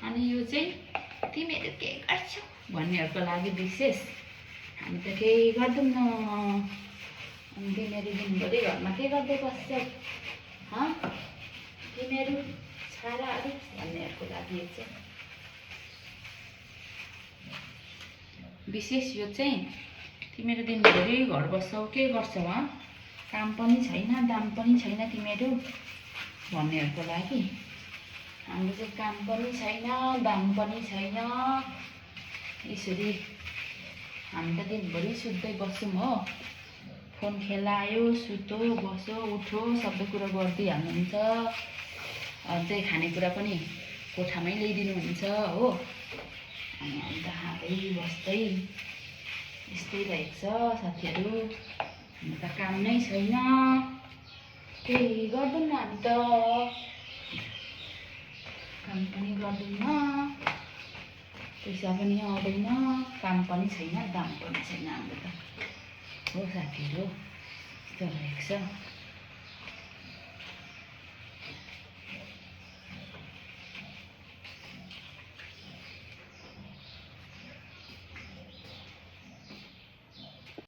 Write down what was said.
अनि यो चाहिँ तिमीहरू के गर्छौ भन्नेहरूको लागि विशेष। हामी त केही गर्दैनौँ। अनि तिमीहरू दिनभरि घरमा के गर्दै बस्छौ तिमीहरू छाराहरू भन्नेहरूको लागि यो चाहिँ विशेष। यो चाहिँ तिमीहरू दिनभरि घर बस्छौ के गर्छौ काम पनि छैन दाम पनि छैन तिमीहरू भन्नेहरूको लागि। हाम्रो चाहिँ काम पनि छैन दाम पनि छैन। यसरी हामी त दिनभरि सुत्दै बस्छौँ हो। फोन खेलायो सुतो बसो उठो सबै कुरा गरिदिइहाल्नुहुन्छ। अझै खानेकुरा पनि कोठामै ल्याइदिनुहुन्छ हो। अनि अन्त खाँदै बस्दै यस्तै रहेको छ साथीहरू। हाम्रो त काम नै छैन केही गर्दैनौँ हामी त। काम पनि गर्दैनौँ पैसा पनि आउँदैन काम पनि छैन दाम पनि छैन हाम्रो त हो साथीहरू। यस्तो रहेको छ।